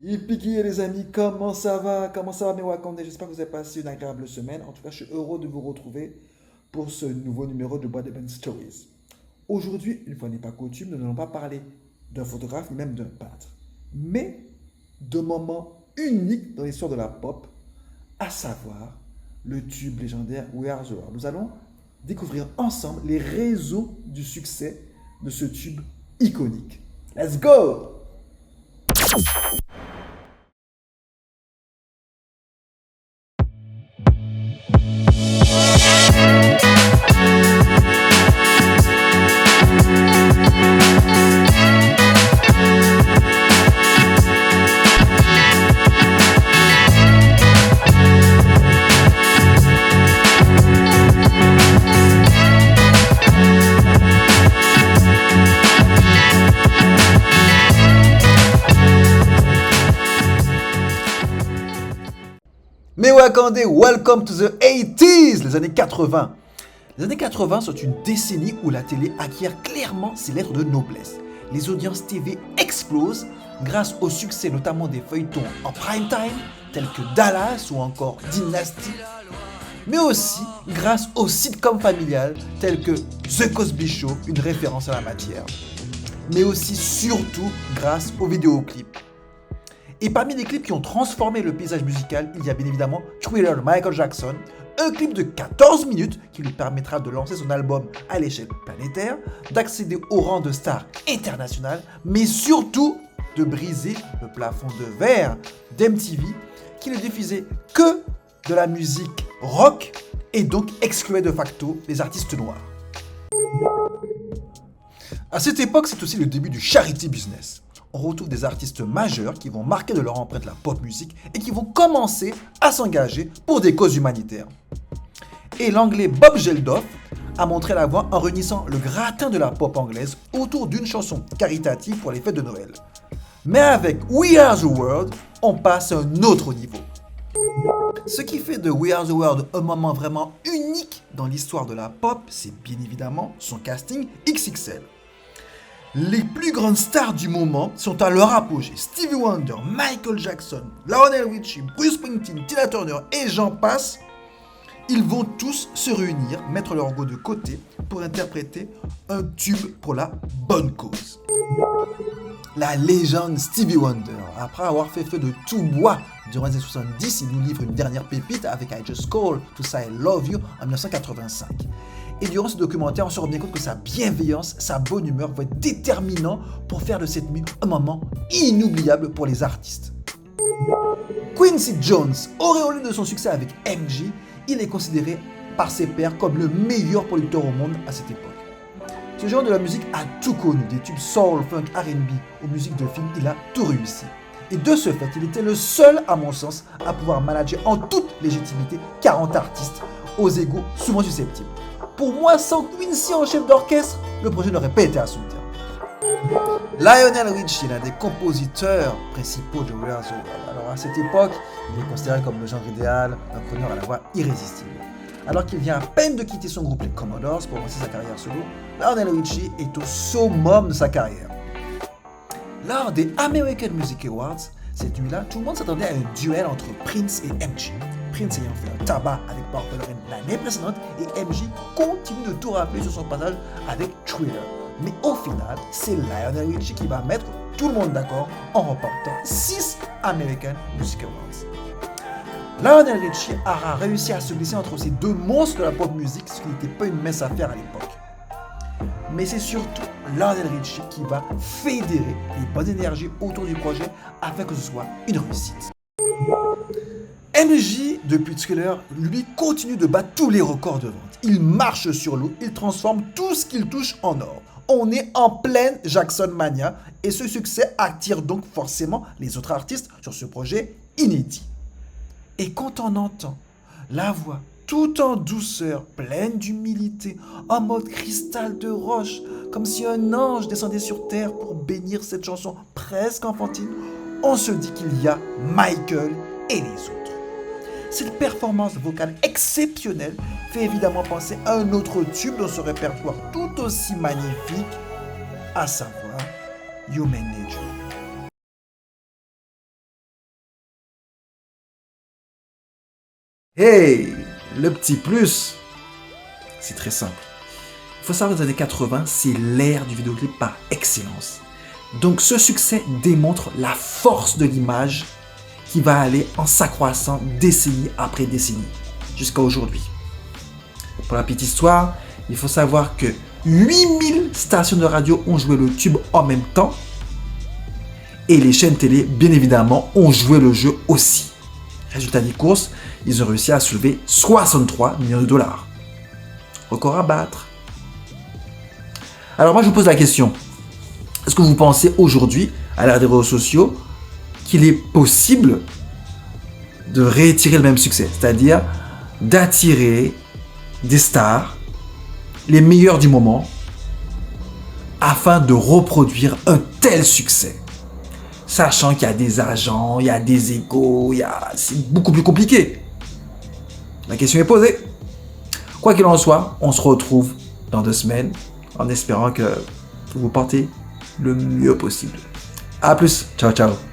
Yippee les amis, comment ça va? Comment ça va mes Wakandais? J'espère que vous avez passé une agréable semaine. En tout cas, je suis heureux de vous retrouver pour ce nouveau numéro de Bois de Ben Stories. Aujourd'hui, une fois n'est pas coutume, nous n'allons pas parler d'un photographe ni même d'un peintre, mais de moments uniques dans l'histoire de la pop, à savoir le tube légendaire We Are the World. Nous allons découvrir ensemble les réseaux du succès de ce tube iconique. Let's go! Mais Wakandais, welcome to the 80s, les années 80. Les années 80 sont une décennie où la télé acquiert clairement ses lettres de noblesse. Les audiences TV explosent grâce au succès notamment des feuilletons en prime time, tels que Dallas ou encore Dynasty, mais aussi grâce aux sitcoms familiales tels que The Cosby Show, une référence à la matière, mais aussi surtout grâce aux vidéoclips. Et parmi les clips qui ont transformé le paysage musical, il y a bien évidemment Thriller de Michael Jackson, un clip de 14 minutes qui lui permettra de lancer son album à l'échelle planétaire, d'accéder au rang de star internationale, mais surtout de briser le plafond de verre d'MTV qui ne diffusait que de la musique rock et donc excluait de facto les artistes noirs. À cette époque, c'est aussi le début du charity business. On retrouve des artistes majeurs qui vont marquer de leur empreinte la pop musique et qui vont commencer à s'engager pour des causes humanitaires. Et l'anglais Bob Geldof a montré la voie en réunissant le gratin de la pop anglaise autour d'une chanson caritative pour les fêtes de Noël. Mais avec We Are the World, on passe à un autre niveau. Ce qui fait de We Are the World un moment vraiment unique dans l'histoire de la pop, c'est bien évidemment son casting XXL. Les plus grandes stars du moment sont à leur apogée. Stevie Wonder, Michael Jackson, Lionel Richie, Bruce Springsteen, Tina Turner et j'en passe. Ils vont tous se réunir, mettre leur ego de côté pour interpréter un tube pour la bonne cause. La légende Stevie Wonder, après avoir fait feu de tout bois durant les années 70, il nous livre une dernière pépite avec I Just Called to Say I Love You en 1985. Et durant ce documentaire, on se rend bien compte que sa bienveillance, sa bonne humeur vont être déterminants pour faire de cette nuit un moment inoubliable pour les artistes. Quincy Jones, auréolé de son succès avec MJ, il est considéré par ses pairs comme le meilleur producteur au monde à cette époque. Ce genre de la musique a tout connu, des tubes soul, funk, R&B aux musiques de films, il a tout réussi. Et de ce fait, il était le seul, à mon sens, à pouvoir manager en toute légitimité 40 artistes aux égos souvent susceptibles. Pour moi, sans Quincy en chef d'orchestre, le projet n'aurait pas été à son terme. Lionel Richie, l'un des compositeurs principaux de We Are the World. Alors à cette époque, il est considéré comme le genre idéal, un crooner à la voix irrésistible. Alors qu'il vient à peine de quitter son groupe les Commodores pour lancer sa carrière solo, Lionel Richie est au summum de sa carrière. Lors des American Music Awards, cette nuit-là, tout le monde s'attendait à un duel entre Prince et MJ. Prince ayant fait un tabac avec Purple Rain l'année précédente et MJ continue de tout rappeler sur son passage avec Thriller. Mais au final, c'est Lionel Richie qui va mettre tout le monde d'accord en remportant 6 American Music Awards. Lionel Richie aura réussi à se glisser entre ces deux monstres de la pop music, ce qui n'était pas une mince affaire à l'époque. Mais c'est surtout Lionel Richie qui va fédérer les bonnes énergies autour du projet afin que ce soit une réussite. MJ, depuis Thriller, lui continue de battre tous les records de vente. Il marche sur l'eau, il transforme tout ce qu'il touche en or. On est en pleine Jackson Mania et ce succès attire donc forcément les autres artistes sur ce projet inédit. Et quand on entend la voix tout en douceur, pleine d'humilité, en mode cristal de roche, comme si un ange descendait sur terre pour bénir cette chanson presque enfantine, on se dit qu'il y a Michael et les autres. Cette performance vocale exceptionnelle fait évidemment penser à un autre tube dans ce répertoire tout aussi magnifique, à savoir Human Nature. Hey, le petit plus, c'est très simple. Il faut savoir que les années 80, c'est l'ère du vidéoclip par excellence. Donc ce succès démontre la force de l'image qui va aller en s'accroissant décennie après décennie, jusqu'à aujourd'hui. Pour la petite histoire, il faut savoir que 8000 stations de radio ont joué le tube en même temps et les chaînes télé, bien évidemment, ont joué le jeu aussi. Résultat des courses, ils ont réussi à soulever 63 millions de dollars. Record à battre. Alors moi je vous pose la question, est-ce que vous pensez aujourd'hui, à l'ère des réseaux sociaux, qu'il est possible de réitérer le même succès, c'est-à-dire d'attirer des stars, les meilleurs du moment, afin de reproduire un tel succès, sachant qu'il y a des agents, il y a des égos, c'est beaucoup plus compliqué. La question est posée. Quoi qu'il en soit, on se retrouve dans 2 semaines en espérant que vous vous portez le mieux possible. A plus, ciao ciao.